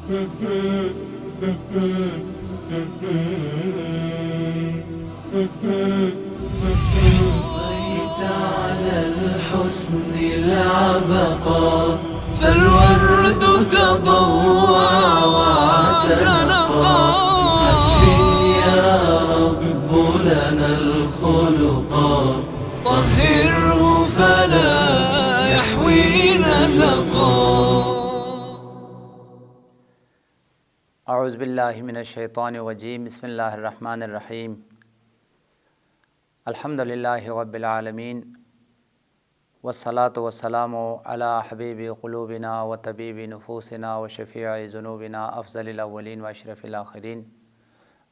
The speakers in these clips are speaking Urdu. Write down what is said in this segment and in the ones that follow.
على الحسن العبقى فالورد تضوع وتنقى حسن يا رب لنا الخلقا طهره فلا يحوي نزقا. اعوذ باللہ من الشیطان الرجیم. بسم اللہ الرحمن الرحیم. الحمد للہ رب العالمین والصلاة والسلام علی حبیب قلوبنا و طبیب نفوسنا و شفیع ذنوبنا افضل الاولین و اشرف الاخرین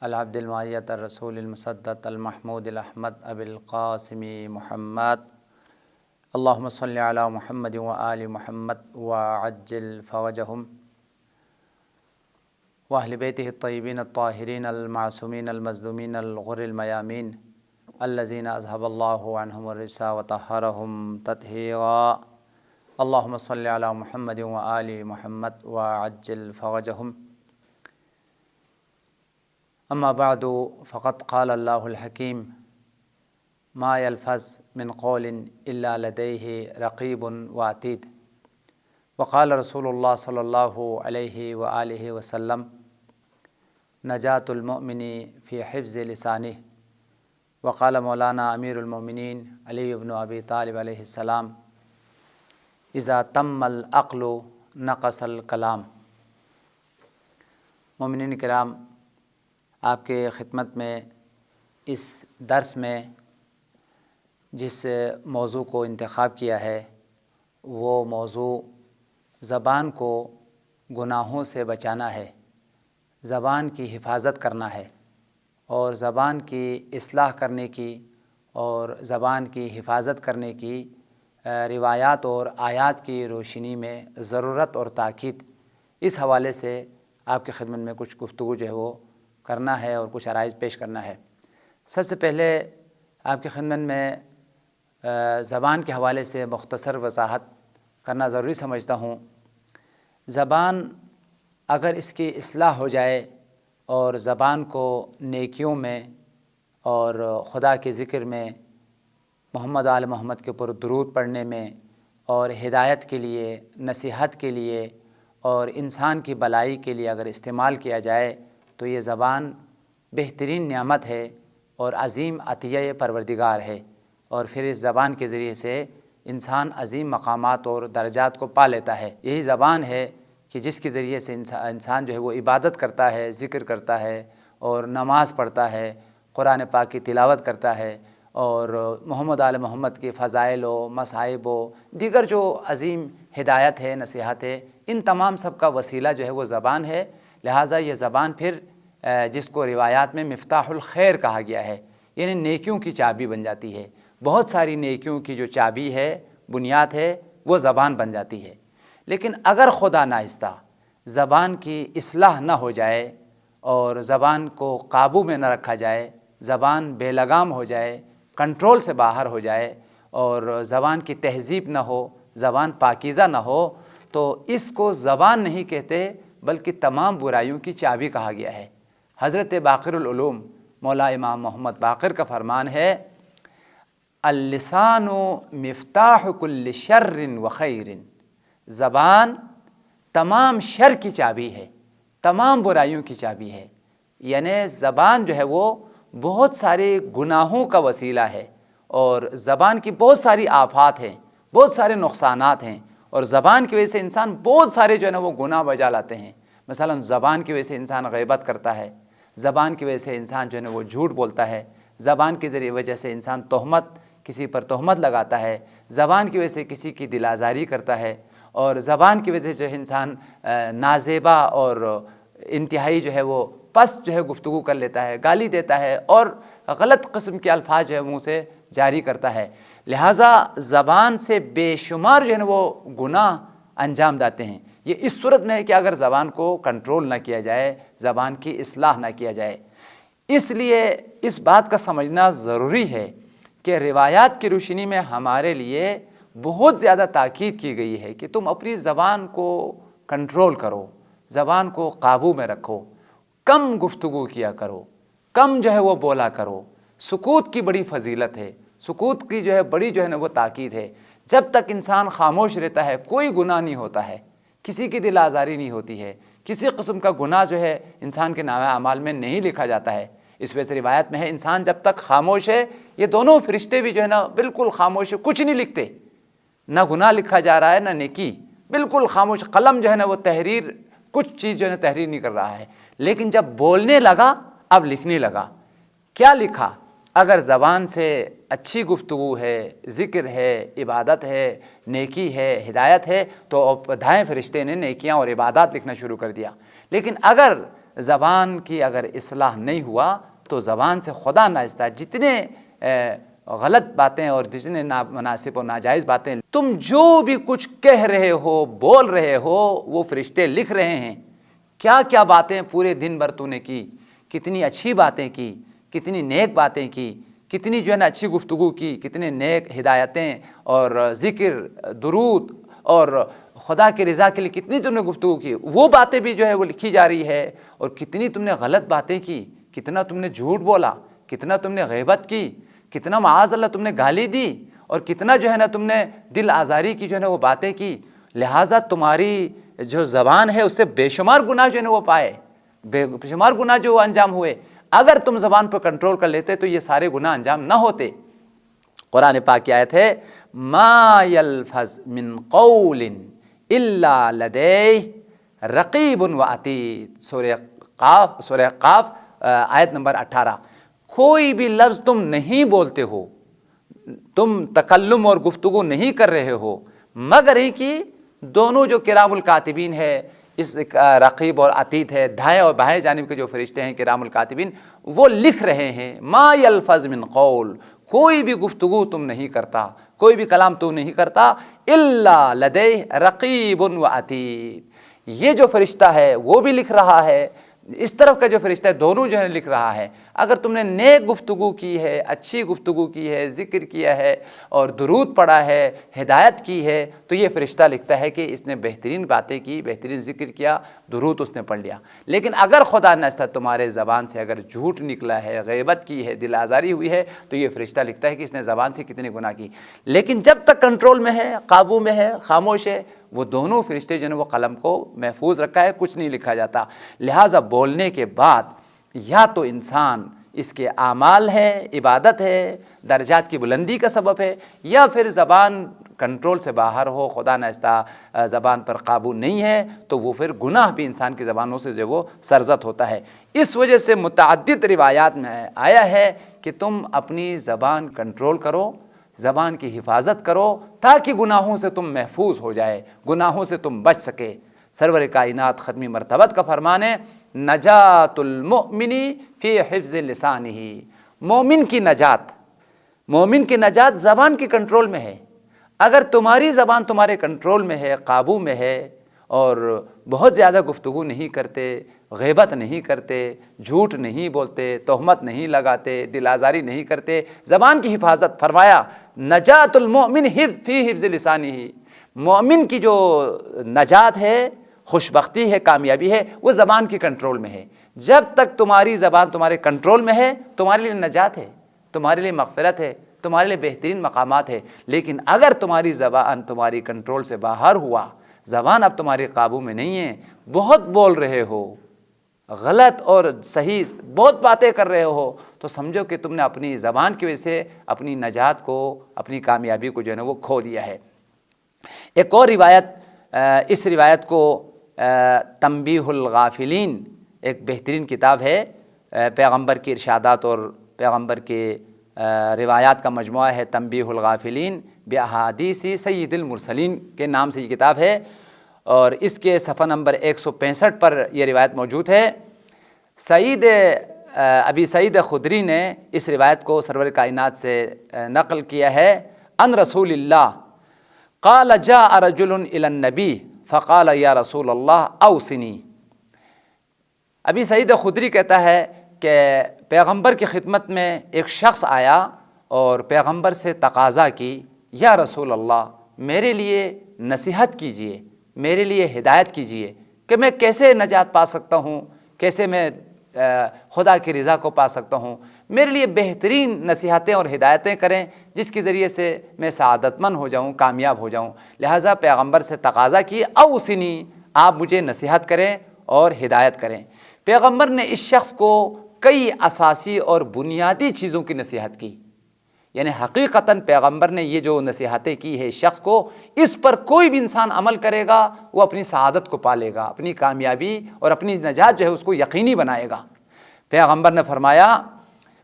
العبد المعیت الرسول المصدق المحمود الاحمد ابی القاسم محمد. اللہم صلی علی محمد و آل محمد وعجل فرجہم واہل بیتہ الطیبین الطاہرین المعصومین المظلومین الغر المیامین الذین اذہب اللہ عنہم الرجس وطہرہم تطہیرا. اللہم صلی علی محمد و آل محمد وعجل فرجہم. اما بعد فقد قال اللہ الحکیم ما یلفظ من قول الا لدیہ رقیب وعتید. وقال رسول اللہ صلی اللہ علیہ وآلہ وسلم نجات المؤمن فی حفظ لسانہ. وقال مولانا امیر المؤمنین علی بن ابی طالب علیہ السلام اذا تم العقل نقص الکلام. مومنین کرام، آپ کے خدمت میں اس درس میں جس موضوع کو انتخاب کیا ہے وہ موضوع زبان کو گناہوں سے بچانا ہے، زبان کی حفاظت کرنا ہے، اور زبان کی اصلاح کرنے کی اور زبان کی حفاظت کرنے کی روایات اور آیات کی روشنی میں ضرورت اور تاکید، اس حوالے سے آپ کی خدمت میں کچھ گفتگو جو ہے وہ کرنا ہے اور کچھ عرائض پیش کرنا ہے. سب سے پہلے آپ کی خدمت میں زبان کے حوالے سے مختصر وضاحت کرنا ضروری سمجھتا ہوں. زبان اگر اس کی اصلاح ہو جائے اور زبان کو نیکیوں میں اور خدا کے ذکر میں، محمد آل محمد کے اوپر درود پڑھنے میں اور ہدایت کے لیے، نصیحت کے لیے اور انسان کی بھلائی کے لیے اگر استعمال کیا جائے تو یہ زبان بہترین نعمت ہے اور عظیم عطیہ پروردگار ہے، اور پھر اس زبان کے ذریعے سے انسان عظیم مقامات اور درجات کو پا لیتا ہے. یہی زبان ہے کہ جس کے ذریعے سے انسان جو ہے وہ عبادت کرتا ہے، ذکر کرتا ہے اور نماز پڑھتا ہے، قرآن پاک کی تلاوت کرتا ہے، اور محمد آل محمد کے فضائل و مصائب و دیگر جو عظیم ہدایت ہے، نصیحت ہے، ان تمام سب کا وسیلہ جو ہے وہ زبان ہے. لہٰذا یہ زبان پھر جس کو روایات میں مفتاح الخیر کہا گیا ہے، یعنی نیکیوں کی چابی بن جاتی ہے. بہت ساری نیکیوں کی جو چابی ہے، بنیاد ہے، وہ زبان بن جاتی ہے. لیکن اگر خدا ناخواستہ زبان کی اصلاح نہ ہو جائے اور زبان کو قابو میں نہ رکھا جائے، زبان بے لگام ہو جائے، کنٹرول سے باہر ہو جائے اور زبان کی تہذیب نہ ہو، زبان پاکیزہ نہ ہو، تو اس کو زبان نہیں کہتے بلکہ تمام برائیوں کی چابی کہا گیا ہے. حضرت باقر العلوم مولا امام محمد باقر کا فرمان ہے اللسان مفتاح کل شر و خیر. زبان تمام شر کی چابی ہے، تمام برائیوں کی چابی ہے. یعنی زبان جو ہے وہ بہت سارے گناہوں کا وسیلہ ہے، اور زبان کی بہت ساری آفات ہیں، بہت سارے نقصانات ہیں، اور زبان کی وجہ سے انسان بہت سارے جو ہے نا وہ گناہ بجا لاتے ہیں. مثلا زبان کی وجہ سے انسان غیبت کرتا ہے، زبان کی وجہ سے انسان جو ہے نا وہ جھوٹ بولتا ہے، زبان کی ذریعے وجہ سے انسان کسی پر تہمت لگاتا ہے، زبان کی وجہ سے کسی کی دل آزاری کرتا ہے، اور زبان کی وجہ سے جو ہے انسان نازیبا اور انتہائی جو ہے وہ پست جو ہے گفتگو کر لیتا ہے، گالی دیتا ہے اور غلط قسم کے الفاظ جو ہے منہ سے جاری کرتا ہے. لہٰذا زبان سے بے شمار جو ہے وہ گناہ انجام دیتے ہیں. یہ اس صورت میں ہے کہ اگر زبان کو کنٹرول نہ کیا جائے، زبان کی اصلاح نہ کیا جائے. اس لیے اس بات کا سمجھنا ضروری ہے کہ روایات کی روشنی میں ہمارے لیے بہت زیادہ تاکید کی گئی ہے کہ تم اپنی زبان کو کنٹرول کرو، زبان کو قابو میں رکھو، کم گفتگو کیا کرو، کم جو ہے وہ بولا کرو۔ سکوت کی بڑی فضیلت ہے، سکوت کی جو ہے بڑی جو ہے نا وہ تاکید ہے۔ جب تک انسان خاموش رہتا ہے کوئی گناہ نہیں ہوتا ہے، کسی کی دل آزاری نہیں ہوتی ہے، کسی قسم کا گناہ جو ہے انسان کے نامہ اعمال میں نہیں لکھا جاتا ہے۔ اس وجہ سے روایت میں ہے انسان جب تک خاموش ہے، یہ دونوں فرشتے بھی جو ہے نا بالکل خاموش ہے، کچھ نہیں لکھتے، نہ گناہ لکھا جا رہا ہے نہ نیکی، بالکل خاموش۔ قلم جو ہے نا وہ تحریر، کچھ چیز جو ہے نا تحریر نہیں کر رہا ہے۔ لیکن جب بولنے لگا اب لکھنے لگا۔ کیا لکھا؟ اگر زبان سے اچھی گفتگو ہے، ذکر ہے، عبادت ہے، نیکی ہے، ہدایت ہے، تو دائیں فرشتے نے نیکیاں اور عبادات لکھنا شروع کر دیا۔ لیکن اگر زبان کی اگر اصلاح نہیں ہوا تو زبان سے خدا ناخواستہ جتنے غلط باتیں اور جتنے نامناسب اور ناجائز باتیں تم جو بھی کچھ کہہ رہے ہو، بول رہے ہو، وہ فرشتے لکھ رہے ہیں۔ کیا کیا باتیں پورے دن بھر تو نے کی، کتنی اچھی باتیں کی، کتنی نیک باتیں کی، کتنی جو ہے نا اچھی گفتگو کی، کتنے نیک ہدایتیں اور ذکر، درود اور خدا کی رضا کے لیے کتنی تم نے گفتگو کی، وہ باتیں بھی جو ہے وہ لکھی جا رہی ہے۔ اور کتنی تم نے غلط باتیں کی، کتنا تم نے جھوٹ بولا، کتنا تم نے غیبت کی، کتنا معاذ اللہ تم نے گالی دی، اور کتنا جو ہے نا تم نے دل آزاری کی جو ہے نا وہ باتیں کی۔ لہٰذا تمہاری جو زبان ہے اس سے بے شمار گناہ جو ہے نا وہ پائے، بے شمار گناہ جو وہ انجام ہوئے۔ اگر تم زبان پر کنٹرول کر لیتے تو یہ سارے گناہ انجام نہ ہوتے۔ قرآن پاک کی آیت ہے ما یلفظ من قول الا لدیہ رقیب وعتید، سورہ قاف آیت نمبر 18۔ کوئی بھی لفظ تم نہیں بولتے ہو، تم تکلم اور گفتگو نہیں کر رہے ہو، مگر ہی کہ دونوں جو کرام الکاتبین ہے، اس رقیب اور عتید ہے، دائیں اور بائیں جانب کے جو فرشتے ہیں کرام الکاتبین، وہ لکھ رہے ہیں۔ ما یلفظ من قول، کوئی بھی گفتگو تم نہیں کرتا، کوئی بھی کلام تم نہیں کرتا، الا لدیہ رقیب وعتید، یہ جو فرشتہ ہے وہ بھی لکھ رہا ہے، اس طرف کا جو فرشتہ ہے دونوں جو ہے لکھ رہا ہے۔ اگر تم نے نیک گفتگو کی ہے، اچھی گفتگو کی ہے، ذکر کیا ہے اور درود پڑھا ہے، ہدایت کی ہے، تو یہ فرشتہ لکھتا ہے کہ اس نے بہترین باتیں کی، بہترین ذکر کیا، درود اس نے پڑھ لیا۔ لیکن اگر خدا نخواستہ تمہارے زبان سے اگر جھوٹ نکلا ہے، غیبت کی ہے، دل آزاری ہوئی ہے، تو یہ فرشتہ لکھتا ہے کہ اس نے زبان سے کتنے گناہ کی۔ لیکن جب تک کنٹرول میں ہے، قابو میں ہے، خاموش ہے، وہ دونوں فرشتے جو ہیں وہ قلم کو محفوظ رکھا ہے، کچھ نہیں لکھا جاتا۔ لہٰذا بولنے کے بعد یا تو انسان اس کے اعمال ہے، عبادت ہے، درجات کی بلندی کا سبب ہے، یا پھر زبان کنٹرول سے باہر ہو، خدا نخواستہ زبان پر قابو نہیں ہے، تو وہ پھر گناہ بھی انسان کی زبانوں سے جو وہ سرزد ہوتا ہے۔ اس وجہ سے متعدد روایات میں آیا ہے کہ تم اپنی زبان کنٹرول کرو، زبان کی حفاظت کرو، تاکہ گناہوں سے تم محفوظ ہو جائے، گناہوں سے تم بچ سکے۔ سرور کائنات ختمی مرتبت کا فرمان ہے نجات المؤمن فی حفظ لسانہ، مومن کی نجات زبان کی کنٹرول میں ہے۔ اگر تمہاری زبان تمہارے کنٹرول میں ہے، قابو میں ہے، اور بہت زیادہ گفتگو نہیں کرتے، غیبت نہیں کرتے، جھوٹ نہیں بولتے، تہمت نہیں لگاتے، دل آزاری نہیں کرتے، زبان کی حفاظت، فرمایا نجات المؤمن فی حفظ لسانہ، مومن کی جو نجات ہے، خوش بختی ہے، کامیابی ہے، وہ زبان کی کنٹرول میں ہے۔ جب تک تمہاری زبان تمہارے کنٹرول میں ہے، تمہارے لیے نجات ہے، تمہارے لیے مغفرت ہے، تمہارے لیے بہترین مقامات ہے۔ لیکن اگر تمہاری زبان تمہاری کنٹرول سے باہر ہوا، زبان اب تمہارے قابو میں نہیں ہے، بہت بول رہے ہو، غلط اور صحیح بہت باتیں کر رہے ہو، تو سمجھو کہ تم نے اپنی زبان کی وجہ سے اپنی نجات کو، اپنی کامیابی کو جو ہے نا وہ کھو دیا ہے۔ ایک اور روایت، اس روایت کو تنبیہ الغافلین ایک بہترین کتاب ہے، پیغمبر کی ارشادات اور پیغمبر کے روایات کا مجموعہ ہے، تنبیہ الغافلین باحادیث سید المرسلین کے نام سے یہ کتاب ہے، اور اس کے صفحہ نمبر 165 پر یہ روایت موجود ہے۔ ابی سعید خدری نے اس روایت کو سرور کائنات سے نقل کیا ہے، ان رسول اللہ قال جاء رجل الى النبی فقال یا رسول اللہ اوصنی۔ ابی سعید خدری کہتا ہے کہ پیغمبر کی خدمت میں ایک شخص آیا اور پیغمبر سے تقاضا کی، یا رسول اللہ میرے لیے نصیحت کیجئے، میرے لیے ہدایت کیجئے۔ کہ میں کیسے نجات پا سکتا ہوں، کیسے میں خدا کی رضا کو پا سکتا ہوں، میرے لیے بہترین نصیحتیں اور ہدایتیں کریں جس کے ذریعے سے میں سعادت مند ہو جاؤں، کامیاب ہو جاؤں۔ لہٰذا پیغمبر سے تقاضا کی اوصنی، آپ مجھے نصیحت کریں اور ہدایت کریں۔ پیغمبر نے اس شخص کو کئی اساسی اور بنیادی چیزوں کی نصیحت کی، یعنی حقیقتاً پیغمبر نے یہ جو نصیحتیں کی ہے اس شخص کو، اس پر کوئی بھی انسان عمل کرے گا وہ اپنی سعادت کو پالے گا، اپنی کامیابی اور اپنی نجات جو ہے اس کو یقینی بنائے گا۔ پیغمبر نے فرمایا،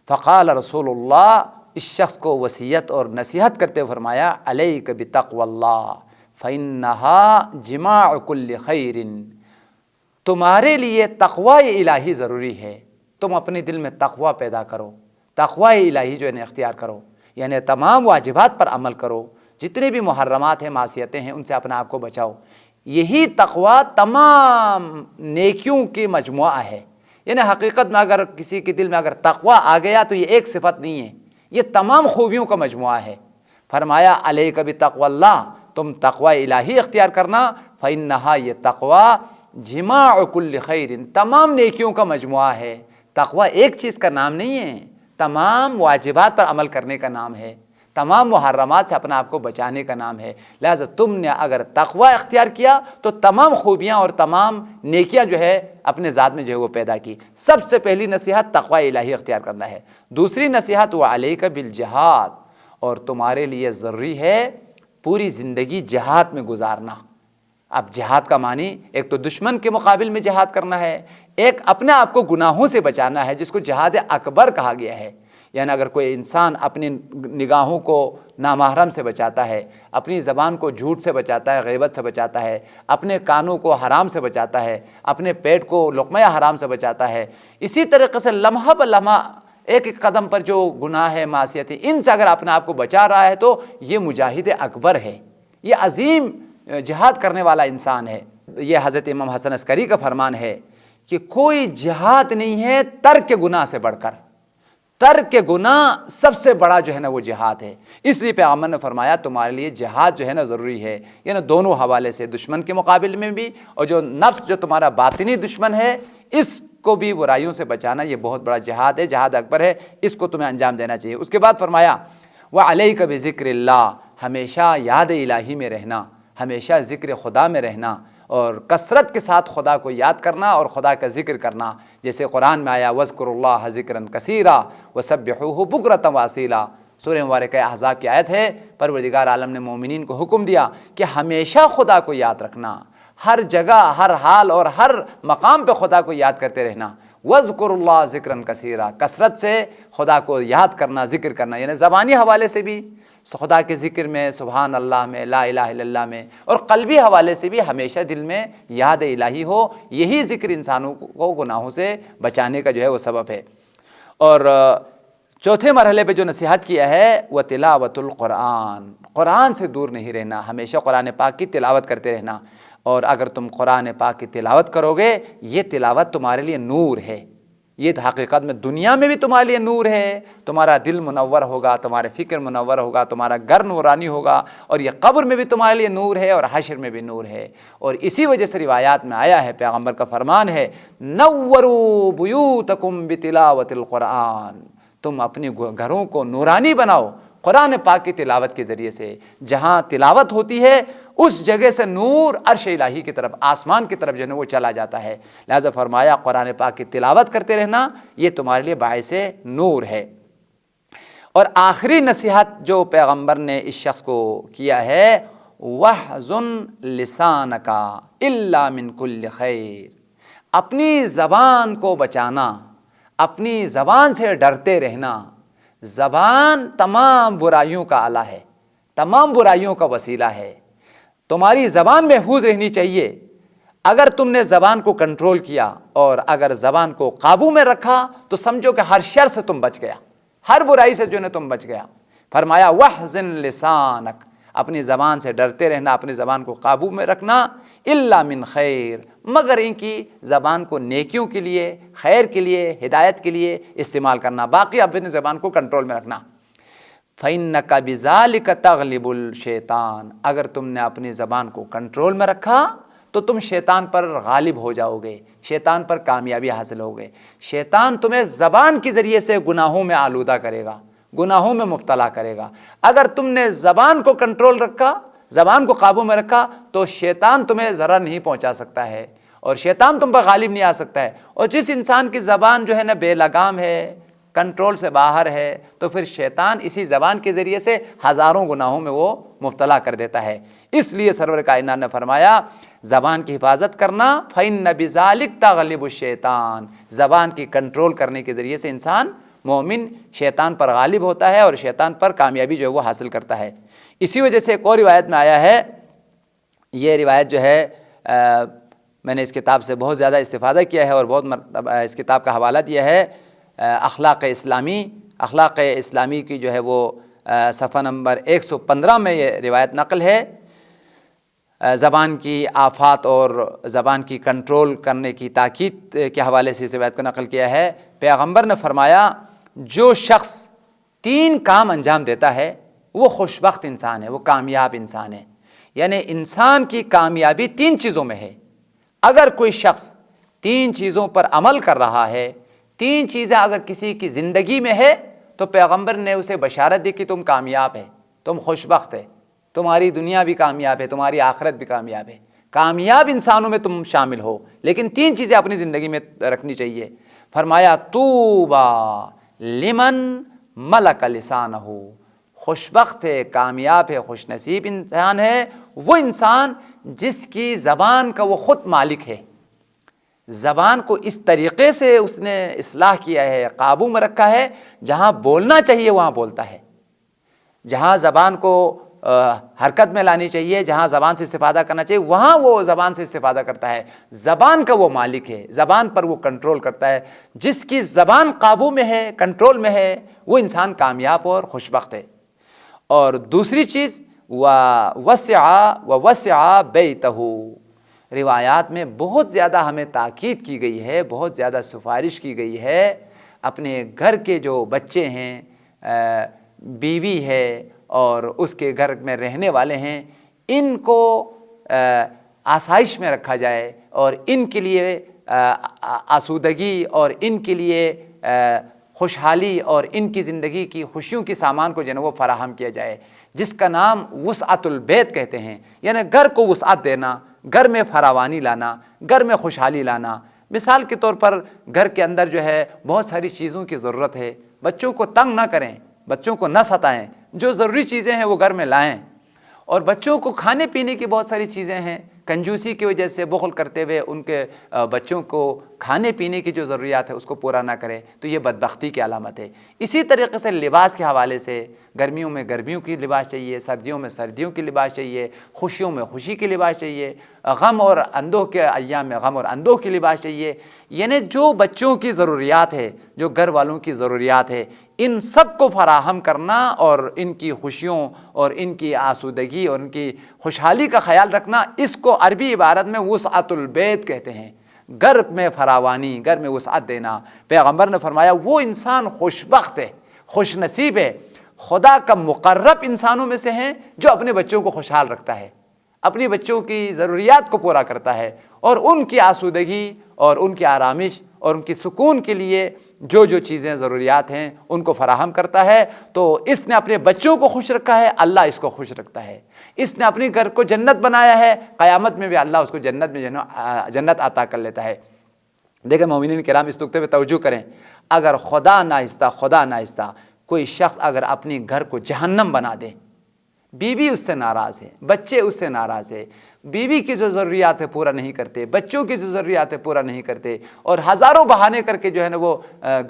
فقال رسول اللہ، اس شخص کو وصیت اور نصیحت کرتے ہوئے فرمایا، علیک بتقوی اللہ فإنہا جماع کل خیر، تمہارے لیے تقوی الہی ضروری ہے، تم اپنے دل میں تقوی پیدا کرو، تقوی الہی جو ہے اختیار کرو، یعنی تمام واجبات پر عمل کرو، جتنے بھی محرمات ہیں، معصیتیں ہیں، ان سے اپنے آپ کو بچاؤ۔ یہی تقوی تمام نیکیوں کی مجموعہ ہے، یعنی حقیقت میں اگر کسی کے دل میں اگر تقوی آ گیا تو یہ ایک صفت نہیں ہے، یہ تمام خوبیوں کا مجموعہ ہے۔ فرمایا علیک بتقوی اللہ، تم تقوی الہی اختیار کرنا، فإنہا، یہ تقوی جماع کل خیر، تمام نیکیوں کا مجموعہ ہے۔ تقوی ایک چیز کا نام نہیں ہے، تمام واجبات پر عمل کرنے کا نام ہے، تمام محرمات سے اپنے آپ کو بچانے کا نام ہے۔ لہٰذا تم نے اگر تقوی اختیار کیا تو تمام خوبیاں اور تمام نیکیاں جو ہے اپنے ذات میں جو ہے وہ پیدا کی۔ سب سے پہلی نصیحت تقوی الہی اختیار کرنا ہے۔ دوسری نصیحت وعلیک بالجہاد، اور تمہارے لیے ضروری ہے پوری زندگی جہاد میں گزارنا۔ اب جہاد کا معنی ایک تو دشمن کے مقابل میں جہاد کرنا ہے، ایک اپنے آپ کو گناہوں سے بچانا ہے جس کو جہاد اکبر کہا گیا ہے۔ یعنی اگر کوئی انسان اپنی نگاہوں کو نامحرم سے بچاتا ہے، اپنی زبان کو جھوٹ سے بچاتا ہے، غیبت سے بچاتا ہے، اپنے کانوں کو حرام سے بچاتا ہے، اپنے پیٹ کو لقمہ حرام سے بچاتا ہے، اسی طریقے سے لمحہ بلمحہ ایک ایک قدم پر جو گناہ ہے، معصیت ہے، ان سے اگر اپنے آپ کو بچا رہا ہے تو یہ مجاہد اکبر ہے، یہ عظیم جہاد کرنے والا انسان ہے۔ یہ حضرت امام حسن عسکری کا فرمان ہے کہ کوئی جہاد نہیں ہے ترک گناہ سے بڑھ کر، ترک گناہ سب سے بڑا جو ہے نا وہ جہاد ہے۔ اس لیے پیغمبر نے فرمایا تمہارے لیے جہاد جو ہے نا ضروری ہے، یعنی دونوں حوالے سے، دشمن کے مقابل میں بھی، اور جو نفس جو تمہارا باطنی دشمن ہے اس کو بھی برائیوں سے بچانا، یہ بہت بڑا جہاد ہے، جہاد اکبر ہے، اس کو تمہیں انجام دینا چاہیے۔ اس کے بعد فرمایا وعلیک بذکر اللہ، ہمیشہ یاد الہی میں رہنا، ہمیشہ ذکر خدا میں رہنا، اور کثرت کے ساتھ خدا کو یاد کرنا اور خدا کا ذکر کرنا، جیسے قرآن میں آیا وَاذْكُرُوا اللَّهَ ذِكْرًا كَثِيرًا وَسَبِّحُوهُ بُكْرَةً وَأَصِيلًا۔ سورہ مبارکہ احزاب کی آیت ہے، پروردگار عالم نے مومنین کو حکم دیا کہ ہمیشہ خدا کو یاد رکھنا، ہر جگہ، ہر حال اور ہر مقام پہ خدا کو یاد کرتے رہنا۔ وَاذْكُرُوا اللَّهَ ذِكْرًا كَثِيرًا، کثرت سے خدا کو یاد کرنا، ذکر کرنا، یعنی زبانی حوالے سے بھی خدا کے ذکر میں، سبحان اللہ میں، لا الہ الا اللہ میں، اور قلبی حوالے سے بھی ہمیشہ دل میں یاد الہی ہو۔ یہی ذکر انسانوں کو گناہوں سے بچانے کا جو ہے وہ سبب ہے۔ اور چوتھے مرحلے پہ جو نصیحت کیا ہے وہ تلاوت القرآن، قرآن سے دور نہیں رہنا، ہمیشہ قرآن پاک کی تلاوت کرتے رہنا۔ اور اگر تم قرآن پاک کی تلاوت کرو گے، یہ تلاوت تمہارے لیے نور ہے، یہ حقیقت میں دنیا میں بھی تمہارے لیے نور ہے، تمہارا دل منور ہوگا، تمہارے فکر منور ہوگا، تمہارا گھر نورانی ہوگا، اور یہ قبر میں بھی تمہارے لیے نور ہے اور حشر میں بھی نور ہے۔ اور اسی وجہ سے روایات میں آیا ہے، پیغمبر کا فرمان ہے نوروا بیوتکم بتلاوت القرآن، تم اپنے گھروں کو نورانی بناؤ قرآن پاک کی تلاوت کے ذریعے سے۔ جہاں تلاوت ہوتی ہے اس جگہ سے نور عرش الہی کی طرف، آسمان کی طرف جو ہے وہ چلا جاتا ہے۔ لہذا فرمایا قرآن پاک کی تلاوت کرتے رہنا، یہ تمہارے لیے باعث نور ہے۔ اور آخری نصیحت جو پیغمبر نے اس شخص کو کیا ہے، وَاحْزُنْ لِسَانَكَ إِلَّا مِنْ كُلِّ خَيْرٍ، اپنی زبان کو بچانا، اپنی زبان سے ڈرتے رہنا۔ زبان تمام برائیوں کا آلہ ہے، تمام برائیوں کا وسیلہ ہے، تمہاری زبان محفوظ رہنی چاہیے۔ اگر تم نے زبان کو کنٹرول کیا اور اگر زبان کو قابو میں رکھا تو سمجھو کہ ہر شر سے تم بچ گیا، ہر برائی سے جو ہے تم بچ گیا۔ فرمایا وَاحْزِنْ لِسَانَكَ، اپنی زبان سے ڈرتے رہنا، اپنی زبان کو قابو میں رکھنا، الا من خیر، مگر ان کی زبان کو نیکیوں کے لیے، خیر کے لیے، ہدایت کے لیے استعمال کرنا، باقی اپنی زبان کو کنٹرول میں رکھنا۔ فَإِنَّكَ بِذَلِكَ تَغْلِبُ الشَّيْطَانَ، اگر تم نے اپنی زبان کو کنٹرول میں رکھا تو تم شیطان پر غالب ہو جاؤ گے، شیطان پر کامیابی حاصل ہوگے۔ شیطان تمہیں زبان کے ذریعے سے گناہوں میں آلودہ کرے گا، گناہوں میں مبتلا کرے گا۔ اگر تم نے زبان کو کنٹرول رکھا، زبان کو قابو میں رکھا، تو شیطان تمہیں ضرر نہیں پہنچا سکتا ہے اور شیطان تم پر غالب نہیں آ سکتا ہے۔ اور جس انسان کی زبان جو ہے نا بے لگام ہے، کنٹرول سے باہر ہے، تو پھر شیطان اسی زبان کے ذریعے سے ہزاروں گناہوں میں وہ مبتلا کر دیتا ہے۔ اس لیے سرور کائنات نے فرمایا زبان کی حفاظت کرنا، فَإِنَّ بِذَلِكَ تَغْلِبُ الشَّيْطَانَ، زبان کی کنٹرول کرنے کے ذریعے سے انسان مومن شیطان پر غالب ہوتا ہے اور شیطان پر کامیابی جو ہے وہ حاصل کرتا ہے۔ اسی وجہ سے ایک اور روایت میں آیا ہے، یہ روایت جو ہے میں نے اس کتاب سے بہت زیادہ استفادہ کیا ہے اور بہت مرتبہ اس کتاب کا حوالہ دیا ہے، اخلاق اسلامی کی جو ہے وہ صفحہ نمبر 115 میں یہ روایت نقل ہے۔ زبان کی آفات اور زبان کی کنٹرول کرنے کی تاکید کے حوالے سے اس روایت کو نقل کیا ہے۔ پیغمبر نے فرمایا جو شخص 3 کام انجام دیتا ہے وہ خوشبخت انسان ہے، وہ کامیاب انسان ہے۔ یعنی انسان کی کامیابی 3 چیزوں میں ہے۔ اگر کوئی شخص 3 چیزوں پر عمل کر رہا ہے، 3 چیزیں اگر کسی کی زندگی میں ہے، تو پیغمبر نے اسے بشارت دی کہ تم کامیاب ہے، تم خوشبخت ہے، تمہاری دنیا بھی کامیاب ہے، تمہاری آخرت بھی کامیاب ہے، کامیاب انسانوں میں تم شامل ہو۔ لیکن 3 چیزیں اپنی زندگی میں رکھنی چاہیے۔ فرمایا طوبیٰ لمن ملک لسانہ، خوشبخت ہے، کامیاب ہے، خوش نصیب انسان ہے وہ انسان جس کی زبان کا وہ خود مالک ہے، زبان کو اس طریقے سے اس نے اصلاح کیا ہے، قابو میں رکھا ہے، جہاں بولنا چاہیے وہاں بولتا ہے، جہاں زبان کو حرکت میں لانی چاہیے، جہاں زبان سے استفادہ کرنا چاہیے وہاں وہ زبان سے استفادہ کرتا ہے۔ زبان کا وہ مالک ہے، زبان پر وہ کنٹرول کرتا ہے۔ جس کی زبان قابو میں ہے، کنٹرول میں ہے، وہ انسان کامیاب اور خوشبخت ہے۔ اور دوسری چیز وَوَسِعَ بَيْتَهُ، روایات میں بہت زیادہ ہمیں تاکید کی گئی ہے، بہت زیادہ سفارش کی گئی ہے اپنے گھر کے جو بچے ہیں، بیوی ہے اور اس کے گھر میں رہنے والے ہیں، ان کو آسائش میں رکھا جائے اور ان کے لیے آسودگی اور ان کے لیے خوشحالی اور ان کی زندگی کی خوشیوں کے سامان کو جو ہے وہ فراہم کیا جائے، جس کا نام وسعت البیت کہتے ہیں۔ یعنی گھر کو وسعت دینا، گھر میں فراوانی لانا، گھر میں خوشحالی لانا۔ مثال کے طور پر گھر کے اندر جو ہے بہت ساری چیزوں کی ضرورت ہے، بچوں کو تنگ نہ کریں، بچوں کو نہ ستائیں، جو ضروری چیزیں ہیں وہ گھر میں لائیں۔ اور بچوں کو کھانے پینے کی بہت ساری چیزیں ہیں، کنجوسی کی وجہ سے بخل کرتے ہوئے ان کے بچوں کو کھانے پینے کی جو ضروریات ہے اس کو پورا نہ کریں، تو یہ بدبختی کی علامت ہے۔ اسی طریقے سے لباس کے حوالے سے گرمیوں میں گرمیوں کی لباس چاہیے، سردیوں میں سردیوں کی لباس چاہیے، خوشیوں میں خوشی کی لباس چاہیے، غم اور اندوہ کے ایام میں غم اور اندوہ کی لباس چاہیے۔ یعنی جو بچوں کی ضروریات ہے، جو گھر والوں کی ضروریات ہے، ان سب کو فراہم کرنا اور ان کی خوشیوں اور ان کی آسودگی اور ان کی خوشحالی کا خیال رکھنا، اس کو عربی عبارت میں وسعت البیت کہتے ہیں۔ گھر میں فراوانی، گھر میں وسعت دینا۔ پیغمبر نے فرمایا وہ انسان خوشبخت ہے، خوش نصیب ہے، خدا کا مقرب انسانوں میں سے ہیں جو اپنے بچوں کو خوشحال رکھتا ہے، اپنی بچوں کی ضروریات کو پورا کرتا ہے اور ان کی آسودگی اور ان کی آرامش اور ان کی سکون کے لیے جو جو چیزیں ضروریات ہیں ان کو فراہم کرتا ہے۔ تو اس نے اپنے بچوں کو خوش رکھا ہے، اللہ اس کو خوش رکھتا ہے۔ اس نے اپنے گھر کو جنت بنایا ہے، قیامت میں بھی اللہ اس کو جنت میں جنت عطا کر لیتا ہے۔ دیکھیں مومنین کرام، اس نقطے پہ توجہ کریں، اگر خدا ناخواستہ کوئی شخص اگر اپنے گھر کو جہنم بنا دے، بیوی اس سے ناراض ہے، بچے اس سے ناراض ہے، بیوی کی جو ضروریات ہے پورا نہیں کرتے، بچوں کی جو ضروریات ہے پورا نہیں کرتے، اور ہزاروں بہانے کر کے جو ہے نا وہ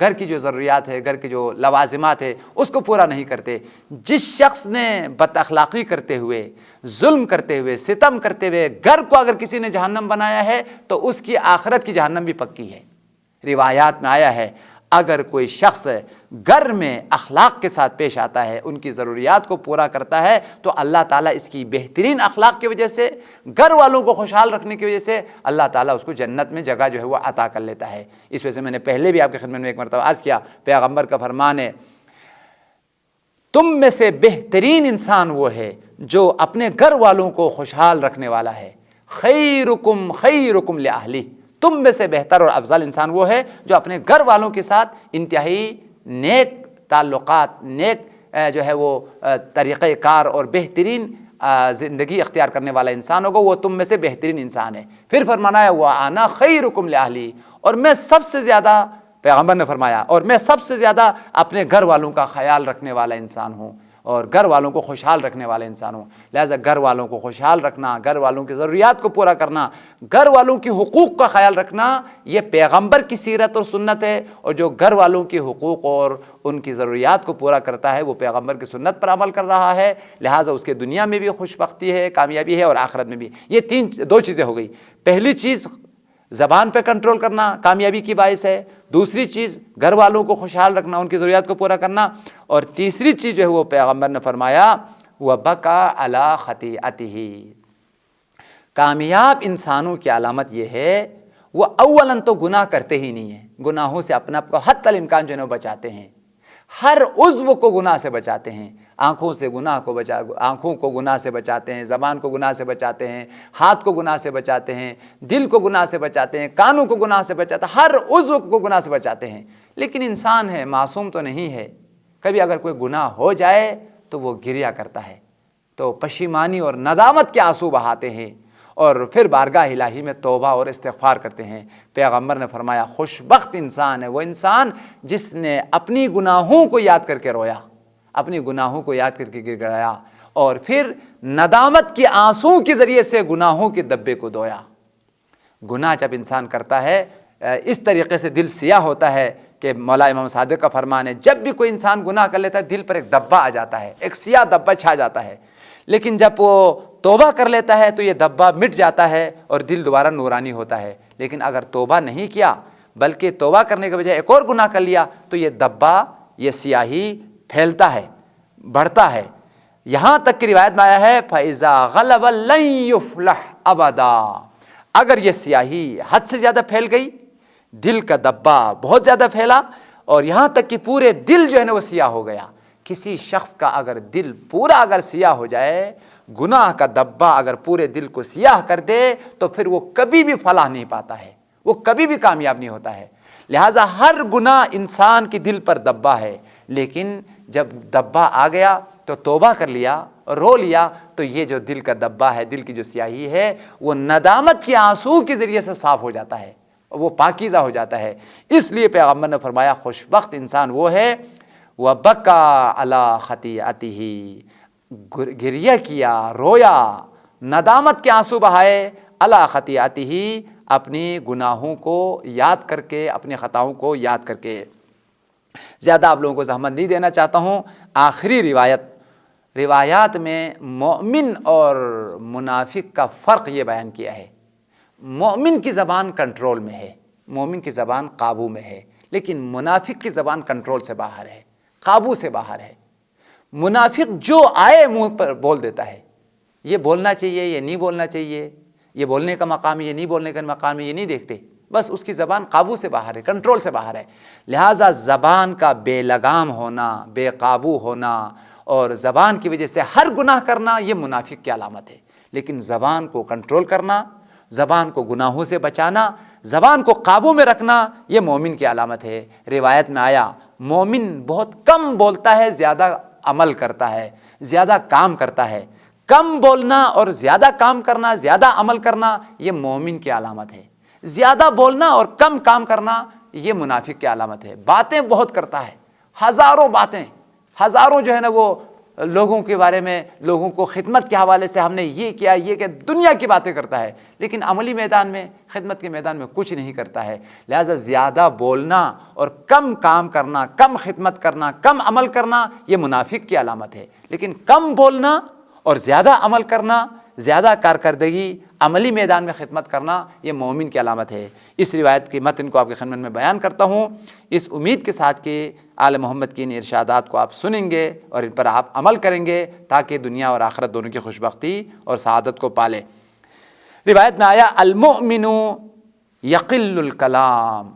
گھر کی جو ضروریات ہے، گھر کی جو لوازمات ہے اس کو پورا نہیں کرتے۔ جس شخص نے بد اخلاقی کرتے ہوئے، ظلم کرتے ہوئے، ستم کرتے ہوئے گھر کو اگر کسی نے جہنم بنایا ہے تو اس کی آخرت کی جہنم بھی پکی ہے۔ روایات میں آیا ہے اگر کوئی شخص گھر میں اخلاق کے ساتھ پیش آتا ہے، ان کی ضروریات کو پورا کرتا ہے، تو اللہ تعالیٰ اس کی بہترین اخلاق کی وجہ سے، گھر والوں کو خوشحال رکھنے کی وجہ سے اللہ تعالیٰ اس کو جنت میں جگہ جو ہے وہ عطا کر لیتا ہے۔ اس وجہ سے میں نے پہلے بھی آپ کی خدمت میں ایک مرتبہ عرض کیا، پیغمبر کا فرمان ہے تم میں سے بہترین انسان وہ ہے جو اپنے گھر والوں کو خوشحال رکھنے والا ہے، خیرکم خیرکم لأہلہ، تم میں سے بہتر اور افضل انسان وہ ہے جو اپنے گھر والوں کے ساتھ انتہائی نیک تعلقات، نیک جو ہے وہ طریقہ کار اور بہترین زندگی اختیار کرنے والا انسان ہوگا، وہ تم میں سے بہترین انسان ہے۔ پھر فرمانا ہے وَأَنَا خَيْرُكُمْ لِأَهْلِي، اور میں سب سے زیادہ، پیغمبر نے فرمایا، اور میں سب سے زیادہ اپنے گھر والوں کا خیال رکھنے والا انسان ہوں اور گھر والوں کو خوشحال رکھنے والا انسان ہوں۔ لہٰذا گھر والوں کو خوشحال رکھنا، گھر والوں کی ضروریات کو پورا کرنا، گھر والوں کی حقوق کا خیال رکھنا، یہ پیغمبر کی سیرت اور سنت ہے، اور جو گھر والوں کی حقوق اور ان کی ضروریات کو پورا کرتا ہے وہ پیغمبر کی سنت پر عمل کر رہا ہے، لہٰذا اس کے دنیا میں بھی خوش بختی ہے، کامیابی ہے، اور آخرت میں بھی۔ یہ دو چیزیں ہو گئی۔ پہلی چیز زبان پہ کنٹرول کرنا کامیابی کی باعث ہے، دوسری چیز گھر والوں کو خوشحال رکھنا، ان کی ضروریات کو پورا کرنا، اور تیسری چیز جو ہے وہ پیغمبر نے فرمایا وَبَكَى عَلَى خَطِيئَتِهِ، کامیاب انسانوں کی علامت یہ ہے وہ اولاً تو گناہ کرتے ہی نہیں ہیں، گناہوں سے اپنے آپ کو حتی الامکان جو ہے بچاتے ہیں، ہر عضو کو گناہ سے بچاتے ہیں، آنکھوں کو گناہ سے بچاتے ہیں، زبان کو گناہ سے بچاتے ہیں، ہاتھ کو گناہ سے بچاتے ہیں، دل کو گناہ سے بچاتے ہیں، کانوں کو گناہ سے بچاتے ہیں، ہر عضو کو گناہ سے بچاتے ہیں۔ لیکن انسان ہے، معصوم تو نہیں ہے، کبھی اگر کوئی گناہ ہو جائے تو وہ گریہ کرتا ہے، تو پشیمانی اور ندامت کے آنسو بہاتے ہیں، اور پھر بارگاہ الہی میں توبہ اور استغفار کرتے ہیں۔ پیغمبر نے فرمایا خوش بخت انسان ہے وہ انسان جس نے اپنی گناہوں کو یاد کر کے رویا، اپنی گناہوں کو یاد کر کے گر گڑایا، اور پھر ندامت کے آنسو کے ذریعے سے گناہوں کے دبے کو دھویا۔ گناہ جب انسان کرتا ہے اس طریقے سے دل سیاہ ہوتا ہے کہ مولا امام صادق کا فرمان ہے جب بھی کوئی انسان گناہ کر لیتا ہے دل پر ایک دبا آ جاتا ہے، ایک سیاہ دبا چھا جاتا ہے، لیکن جب وہ توبہ کر لیتا ہے تو یہ دبا مٹ جاتا ہے اور دل دوبارہ نورانی ہوتا ہے۔ لیکن اگر توبہ نہیں کیا بلکہ توبہ کرنے کے بجائے ایک اور گناہ کر لیا تو یہ دبا، یہ سیاہی پھیلتا ہے، بڑھتا ہے، یہاں تک کہ روایت میں آیا ہے فَإِذَا غَلَبَ لَن يُفْلَحْ أَبَدًا، اگر یہ سیاہی حد سے زیادہ پھیل گئی، دل کا دبا بہت زیادہ پھیلا اور یہاں تک کہ پورے دل جو ہے نا وہ سیاہ ہو گیا۔ کسی شخص کا اگر دل پورا اگر سیاہ ہو جائے، گناہ کا دبا اگر پورے دل کو سیاہ کر دے تو پھر وہ کبھی بھی فلاح نہیں پاتا ہے، وہ کبھی بھی کامیاب نہیں ہوتا ہے۔ لہٰذا ہر گناہ انسان کی دل پر دبا ہے، لیکن جب دبا آ گیا تو توبہ کر لیا، رو لیا، تو یہ جو دل کا دبا ہے، دل کی جو سیاہی ہے، وہ ندامت کے آنسو کے ذریعے سے صاف ہو جاتا ہے، وہ پاکیزہ ہو جاتا ہے۔ اس لیے پیغمبر نے فرمایا خوش بخت انسان وہ ہے وَبَكَى عَلَى خَطِيئَتِهِ، گریہ کیا، رویا، ندامت کے آنسو بہائے، عَلَى خَطِيئَتِهِ، اپنی گناہوں کو یاد کر کے، اپنی خطاؤں کو یاد کر کے۔ زیادہ آپ لوگوں کو زحمت نہیں دینا چاہتا ہوں، آخری روایات میں مومن اور منافق کا فرق یہ بیان کیا ہے۔ مومن کی زبان کنٹرول میں ہے، مومن کی زبان قابو میں ہے، لیکن منافق کی زبان کنٹرول سے باہر ہے، قابو سے باہر ہے۔ منافق جو آئے منہ پر بول دیتا ہے، یہ بولنا چاہیے، یہ نہیں بولنا چاہیے، یہ بولنے کا مقام ہے، یہ نہیں بولنے کا مقام ہے، یہ نہیں دیکھتے، بس اس کی زبان قابو سے باہر ہے، کنٹرول سے باہر ہے۔ لہٰذا زبان کا بے لگام ہونا، بے قابو ہونا اور زبان کی وجہ سے ہر گناہ کرنا یہ منافق کی علامت ہے، لیکن زبان کو کنٹرول کرنا، زبان کو گناہوں سے بچانا، زبان کو قابو میں رکھنا یہ مومن کی علامت ہے۔ روایت میں آیا مومن بہت کم بولتا ہے، زیادہ عمل کرتا ہے، زیادہ کام کرتا ہے۔ کم بولنا اور زیادہ کام کرنا، زیادہ عمل کرنا یہ مومن کی علامت ہے۔ زیادہ بولنا اور کم کام کرنا یہ منافق کی علامت ہے۔ باتیں بہت کرتا ہے، ہزاروں باتیں، ہزاروں جو ہے نا وہ لوگوں کے بارے میں، لوگوں کو خدمت کے حوالے سے ہم نے یہ کیا، دنیا کی باتیں کرتا ہے، لیکن عملی میدان میں، خدمت کے میدان میں کچھ نہیں کرتا ہے۔ لہٰذا زیادہ بولنا اور کم کام کرنا، کم خدمت کرنا، کم عمل کرنا یہ منافق کی علامت ہے، لیکن کم بولنا اور زیادہ عمل کرنا، زیادہ کارکردگی عملی میدان میں خدمت کرنا یہ مومن کی علامت ہے۔ اس روایت کی متن کو آپ کے خدمت میں بیان کرتا ہوں، اس امید کے ساتھ کہ آل محمد کی ان ارشادات کو آپ سنیں گے اور ان پر آپ عمل کریں گے تاکہ دنیا اور آخرت دونوں کی خوشبختی اور سعادت کو پالیں۔ روایت میں آیا المؤمن یقل الکلام،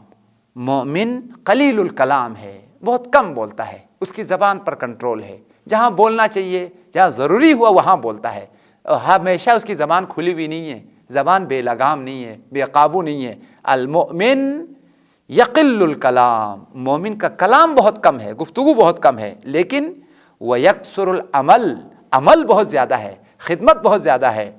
مومن قلیل الکلام ہے، بہت کم بولتا ہے، اس کی زبان پر کنٹرول ہے، جہاں بولنا چاہیے، جہاں ضروری ہوا وہاں بولتا ہے، ہمیشہ اس کی زبان کھلی بھی نہیں ہے، زبان بے لگام نہیں ہے، بے قابو نہیں ہے۔ المؤمن یقل الکلام، مومن کا کلام بہت کم ہے، گفتگو بہت کم ہے، لیکن ویکثر العمل، عمل بہت زیادہ ہے، خدمت بہت زیادہ ہے،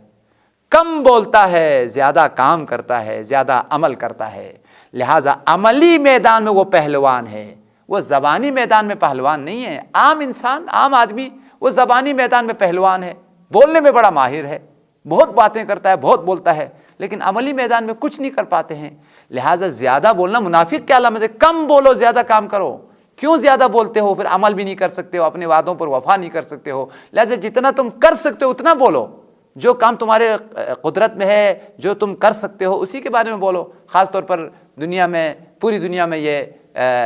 کم بولتا ہے، زیادہ کام کرتا ہے، زیادہ عمل کرتا ہے۔ لہٰذا عملی میدان میں وہ پہلوان ہے، وہ زبانی میدان میں پہلوان نہیں ہے۔ عام انسان، عام آدمی وہ زبانی میدان میں پہلوان ہے، بولنے میں بڑا ماہر ہے، بہت باتیں کرتا ہے، بہت بولتا ہے، لیکن عملی میدان میں کچھ نہیں کر پاتے ہیں۔ لہٰذا زیادہ بولنا منافق کی علامت ہے۔ کم بولو، زیادہ کام کرو۔ کیوں زیادہ بولتے ہو؟ پھر عمل بھی نہیں کر سکتے ہو، اپنے وعدوں پر وفا نہیں کر سکتے ہو۔ لہٰذا جتنا تم کر سکتے ہو اتنا بولو، جو کام تمہارے قدرت میں ہے، جو تم کر سکتے ہو اسی کے بارے میں بولو۔ خاص طور پر دنیا میں، پوری دنیا میں یہ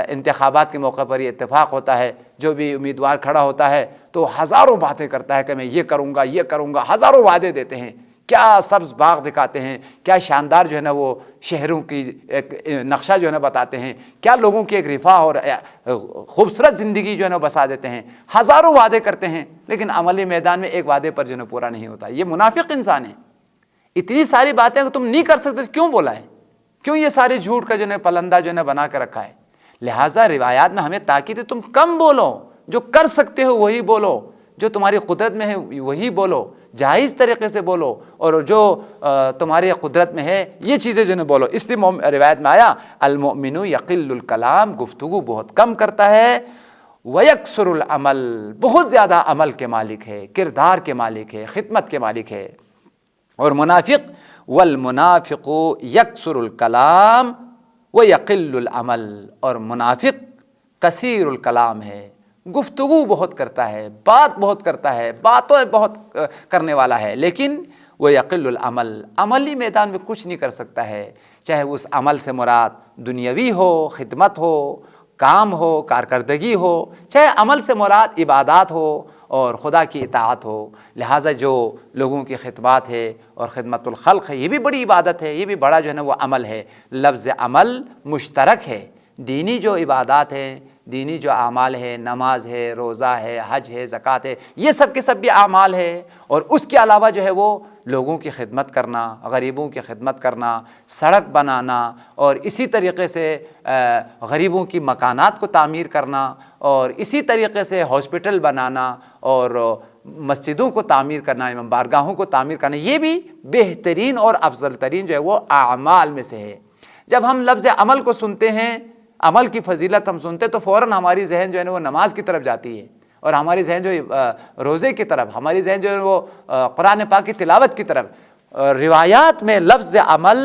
انتخابات کے موقع پر یہ اتفاق ہوتا ہے، جو بھی امیدوار کھڑا ہوتا ہے تو ہزاروں باتیں کرتا ہے کہ میں یہ کروں گا، یہ کروں گا، ہزاروں وعدے دیتے ہیں، کیا سبز باغ دکھاتے ہیں، کیا شاندار جو ہے نا وہ شہروں کی ایک نقشہ جو ہے نا بتاتے ہیں، کیا لوگوں کی ایک رفاہ اور خوبصورت زندگی جو ہے نا بسا دیتے ہیں، ہزاروں وعدے کرتے ہیں، لیکن عملی میدان میں ایک وعدے پر جو ہے نا پورا نہیں ہوتا۔ یہ منافق انسان ہے۔ اتنی ساری باتیں کہ تم نہیں کر سکتے، کیوں بولا ہے؟ کیوں یہ سارے جھوٹ کا جو ہے پلندہ جو ہے نا بنا کے رکھا ہے؟ لہٰذا روایات میں ہمیں تاکید ہے تم کم بولو، جو کر سکتے ہو وہی بولو، جو تمہاری قدرت میں ہے وہی بولو، جائز طریقے سے بولو، اور جو تمہاری قدرت میں ہے یہ چیزیں جو ہے بولو۔ اس لیے روایت میں آیا المؤمن یقل الکلام، گفتگو بہت کم کرتا ہے، ویکثر العمل، بہت زیادہ عمل کے مالک ہے، کردار کے مالک ہے، خدمت کے مالک ہے۔ اور منافق والمنافق یکثر الکلام ویقل العمل، اور منافق کثیر الکلام ہے، گفتگو بہت کرتا ہے، بات بہت کرتا ہے، باتوں بہت کرنے والا ہے، لیکن وہ یقل العمل، عملی میدان میں کچھ نہیں کر سکتا ہے۔ چاہے اس عمل سے مراد دنیاوی ہو، خدمت ہو، کام ہو، کارکردگی ہو، چاہے عمل سے مراد عبادات ہو اور خدا کی اطاعت ہو۔ لہٰذا جو لوگوں کی خدمات ہے اور خدمت الخلق ہے، یہ بھی بڑی عبادت ہے، یہ بھی بڑا جو ہے نا وہ عمل ہے۔ لفظ عمل مشترک ہے، دینی جو عبادات ہیں، دینی جو اعمال ہے، نماز ہے، روزہ ہے، حج ہے، زکوٰۃ ہے، یہ سب کے سب بھی اعمال ہے۔ اور اس کے علاوہ جو ہے وہ لوگوں کی خدمت کرنا، غریبوں کی خدمت کرنا، سڑک بنانا، اور اسی طریقے سے غریبوں کی مکانات کو تعمیر کرنا، اور اسی طریقے سے ہاسپٹل بنانا، اور مسجدوں کو تعمیر کرنا، امام بارگاہوں کو تعمیر کرنا، یہ بھی بہترین اور افضل ترین جو ہے وہ اعمال میں سے ہے۔ جب ہم لفظ عمل کو سنتے ہیں، عمل کی فضیلت ہم سنتے تو فوراً ہماری ذہن جو ہے وہ نماز کی طرف جاتی ہے، اور ہماری ذہن جو روزے کی طرف، ہماری ذہن جو ہے وہ قرآن پاک کی تلاوت کی طرف۔ روایات میں لفظ عمل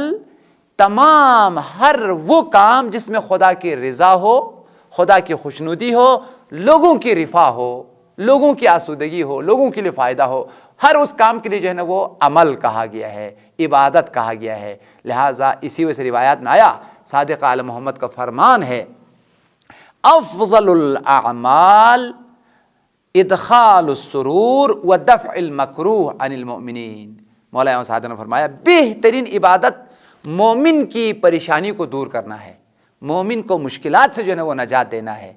تمام ہر وہ کام جس میں خدا کی رضا ہو، خدا کی خوشنودی ہو، لوگوں کی رفاہ ہو، لوگوں کی آسودگی ہو، لوگوں کے لیے فائدہ ہو، ہر اس کام کے لیے جو ہے نا وہ عمل کہا گیا ہے، عبادت کہا گیا ہے۔ لہٰذا اسی وجہ سے روایات میں آیا، صادق آل محمد کا فرمان ہے، افضل الاعمال ادخال السرور ودفع المکروہ عن المؤمنین۔ مولا امام صادق نے فرمایا بہترین عبادت مومن کی پریشانی کو دور کرنا ہے، مومن کو مشکلات سے جو ہے نا وہ نجات دینا ہے،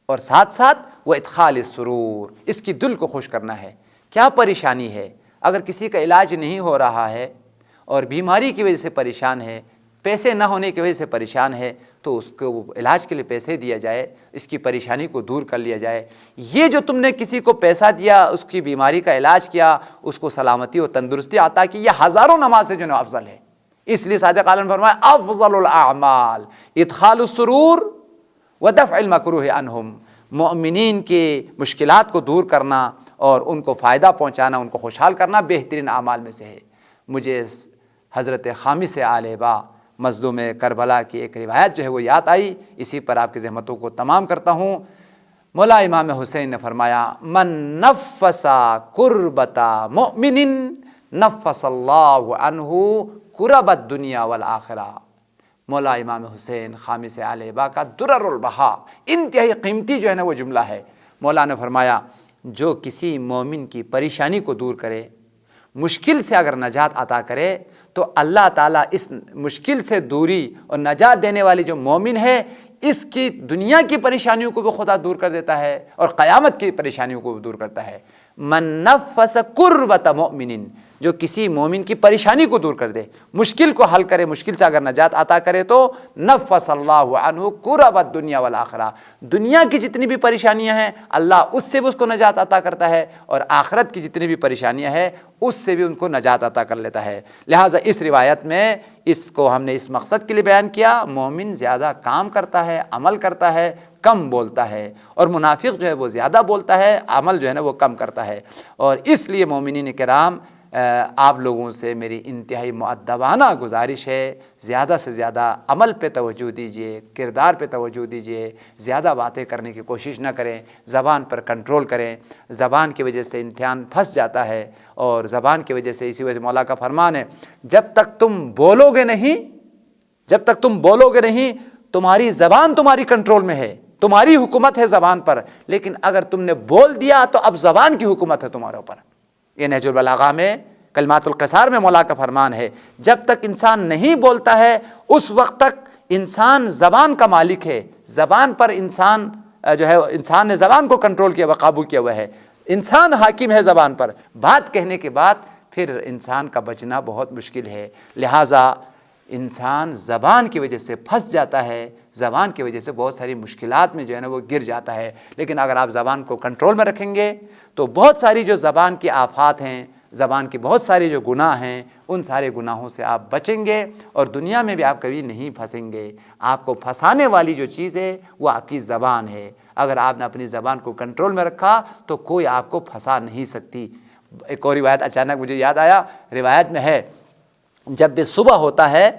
اور ساتھ ساتھ وہ ادخال السرور، اس کی دل کو خوش کرنا ہے۔ کیا پریشانی ہے؟ اگر کسی کا علاج نہیں ہو رہا ہے اور بیماری کی وجہ سے پریشان ہے، پیسے نہ ہونے کی وجہ سے پریشان ہے، تو اس کو علاج کے لیے پیسے دیا جائے، اس کی پریشانی کو دور کر لیا جائے۔ یہ جو تم نے کسی کو پیسہ دیا، اس کی بیماری کا علاج کیا، اس کو سلامتی اور تندرستی عطا کی، یہ ہزاروں نماز سے جو ہے افضل ہے۔ اس لیے صادق عالم نے فرمایا افضل الاعمال ادخال السرور ودفع المکروہ عنہم، مومنین کی مشکلات کو دور کرنا اور ان کو فائدہ پہنچانا، ان کو خوشحال کرنا بہترین اعمال میں سے ہے۔ مجھے حضرت خامس آل ہبہ مظلوم کربلا کی ایک روایت جو ہے وہ یاد آئی، اسی پر آپ کی زحمتوں کو تمام کرتا ہوں۔ مولا امام حسین نے فرمایا من نفس کربۃ مؤمن نفس اللہ عنہ کرب الدنیا والآخرہ۔ مولا امام حسین خامس آل ہبہ کا درر البہا، انتہائی قیمتی جو ہے نا وہ جملہ ہے۔ مولا نے فرمایا جو کسی مومن کی پریشانی کو دور کرے، مشکل سے اگر نجات عطا کرے، تو اللہ تعالیٰ اس مشکل سے دوری اور نجات دینے والی جو مومن ہے، اس کی دنیا کی پریشانیوں کو بھی خدا دور کر دیتا ہے اور قیامت کی پریشانیوں کو بھی دور کرتا ہے۔ من نفس کربۃ مؤمن، جو کسی مومن کی پریشانی کو دور کر دے، مشکل کو حل کرے، مشکل سے اگر نجات عطا کرے تو نفس اللہ عنہ کرب الدنیا والآخرہ، دنیا کی جتنی بھی پریشانیاں ہیں اللہ اس سے بھی اس کو نجات عطا کرتا ہے، اور آخرت کی جتنی بھی پریشانیاں ہیں اس سے بھی ان کو نجات عطا کر لیتا ہے۔ لہٰذا اس روایت میں اس کو ہم نے اس مقصد کے لیے بیان کیا، مومن زیادہ کام کرتا ہے، عمل کرتا ہے، کم بولتا ہے، اور منافق جو ہے وہ زیادہ بولتا ہے، عمل جو ہے نا وہ کم کرتا ہے۔ اور اس لیے مومنین کرام آپ لوگوں سے میری انتہائی مؤدبانہ گزارش ہے، زیادہ سے زیادہ عمل پہ توجہ دیجیے، کردار پہ توجہ دیجیے، زیادہ باتیں کرنے کی کوشش نہ کریں، زبان پر کنٹرول کریں۔ زبان کی وجہ سے امتحان پھنس جاتا ہے، اور زبان کی وجہ سے، اسی وجہ سے مولا کا فرمان ہے جب تک تم بولو گے نہیں تمہاری زبان تمہاری کنٹرول میں ہے، تمہاری حکومت ہے زبان پر، لیکن اگر تم نے بول دیا تو اب زبان کی حکومت ہے تمہارے اوپر۔ یہ نہج البلاغہ میں کلمات القصار میں مولا کا فرمان ہے، جب تک انسان نہیں بولتا ہے اس وقت تک انسان زبان کا مالک ہے، زبان پر انسان جو ہے، انسان نے زبان کو کنٹرول کیا ہوا، قابو کیا ہوا ہے، انسان حاکم ہے زبان پر۔ بات کہنے کے بعد پھر انسان کا بچنا بہت مشکل ہے، لہٰذا انسان زبان کی وجہ سے پھنس جاتا ہے، زبان کی وجہ سے بہت ساری مشکلات میں جو ہے نا وہ گر جاتا ہے۔ لیکن اگر آپ زبان کو کنٹرول میں رکھیں گے تو بہت ساری جو زبان کی آفات ہیں، زبان کی بہت ساری جو گناہ ہیں، ان سارے گناہوں سے آپ بچیں گے، اور دنیا میں بھی آپ کبھی نہیں پھنسیں گے۔ آپ کو پھنسانے والی جو چیز ہے وہ آپ کی زبان ہے، اگر آپ نے اپنی زبان کو کنٹرول میں رکھا تو کوئی آپ کو پھنسا نہیں سکتی۔ ایک اور روایت اچانک مجھے یاد آیا، روایت میں ہے جب بھی صبح ہوتا ہے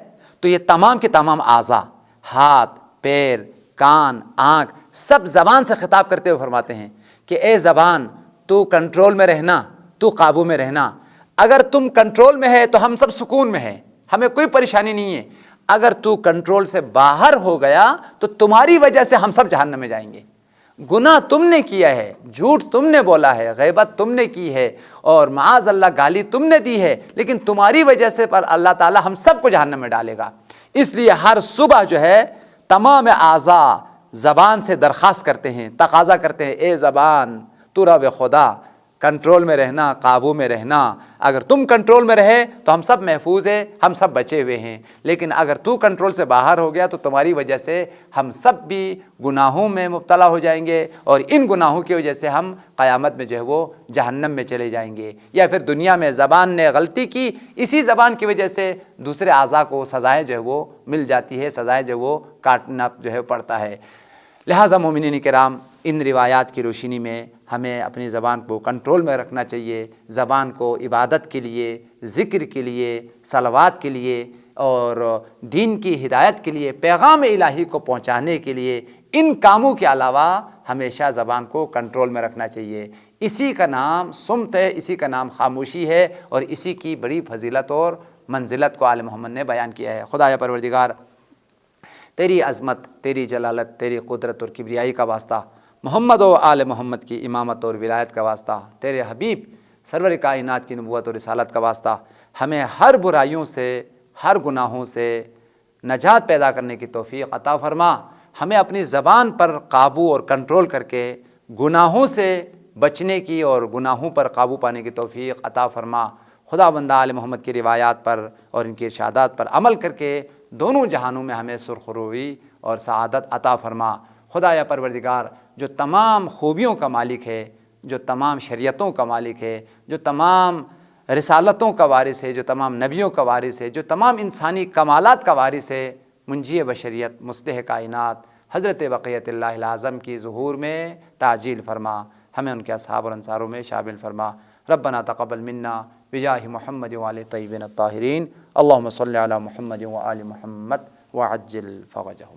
تو یہ تمام کے تمام اعضاء، ہاتھ، پیر، کان، آنکھ، سب زبان سے خطاب کرتے ہوئے فرماتے ہیں کہ اے زبان تو کنٹرول میں رہنا، تو قابو میں رہنا۔ اگر تم کنٹرول میں ہے تو ہم سب سکون میں ہیں، ہمیں کوئی پریشانی نہیں ہے، اگر تو کنٹرول سے باہر ہو گیا تو تمہاری وجہ سے ہم سب جہنم میں جائیں گے۔ گناہ تم نے کیا ہے، جھوٹ تم نے بولا ہے، غیبت تم نے کی ہے، اور معاذ اللہ گالی تم نے دی ہے، لیکن تمہاری وجہ سے پر اللہ تعالی ہم سب کو جہنم میں ڈالے گا۔ اس لیے ہر صبح جو ہے تمام اعضاء زبان سے درخواست کرتے ہیں، تقاضا کرتے ہیں، اے زبان تو رب خدا کنٹرول میں رہنا، قابو میں رہنا۔ اگر تم کنٹرول میں رہے تو ہم سب محفوظ ہیں، ہم سب بچے ہوئے ہیں، لیکن اگر تو کنٹرول سے باہر ہو گیا تو تمہاری وجہ سے ہم سب بھی گناہوں میں مبتلا ہو جائیں گے، اور ان گناہوں کی وجہ سے ہم قیامت میں جو ہے وہ جہنم میں چلے جائیں گے۔ یا پھر دنیا میں زبان نے غلطی کی، اسی زبان کی وجہ سے دوسرے اعضاء کو سزائیں جو ہے وہ مل جاتی ہے، سزائیں جو وہ کاٹنا جو ہے پڑتا ہے۔ لہٰذا مومنین کرام، ان روایات کی روشنی میں ہمیں اپنی زبان کو کنٹرول میں رکھنا چاہیے، زبان کو عبادت کے لیے، ذکر کے لیے، صلوات کے لیے، اور دین کی ہدایت کے لیے، پیغام الہی کو پہنچانے کے لیے، ان کاموں کے علاوہ ہمیشہ زبان کو کنٹرول میں رکھنا چاہیے۔ اسی کا نام صمت ہے، اسی کا نام خاموشی ہے، اور اسی کی بڑی فضیلت اور منزلت کو آل محمد نے بیان کیا ہے۔ خدایا پروردگار، تیری عظمت، تیری جلالت، تیری قدرت اور کبریائی کا واسطہ، محمد و آل محمد کی امامت اور ولایت کا واسطہ، تیرے حبیب سرور کائنات کی نبوت اور رسالت کا واسطہ، ہمیں ہر برائیوں سے، ہر گناہوں سے نجات پیدا کرنے کی توفیق عطا فرما۔ ہمیں اپنی زبان پر قابو اور کنٹرول کر کے گناہوں سے بچنے کی اور گناہوں پر قابو پانے کی توفیق عطا فرما۔ خدا بندہ آل محمد کی روایات پر اور ان کی ارشادات پر عمل کر کے دونوں جہانوں میں ہمیں سرخروئی اور سعادت عطا فرما۔ خدایا پروردگار، جو تمام خوبیوں کا مالک ہے، جو تمام شریعتوں کا مالک ہے، جو تمام رسالتوں کا وارث ہے، جو تمام نبیوں کا وارث ہے، جو تمام انسانی کمالات کا وارث ہے، منجی بشریت مصلح کائنات حضرت بقیت اللہ اعظم کی ظہور میں تعجیل فرما، ہمیں ان کے اصحاب اور انصاروں میں شامل فرما۔ ربنا تقبل منا بجاہ محمد وآل طیبین الطاہرین، اللہم صلی علی محمد وآل محمد وعجل فرجہم۔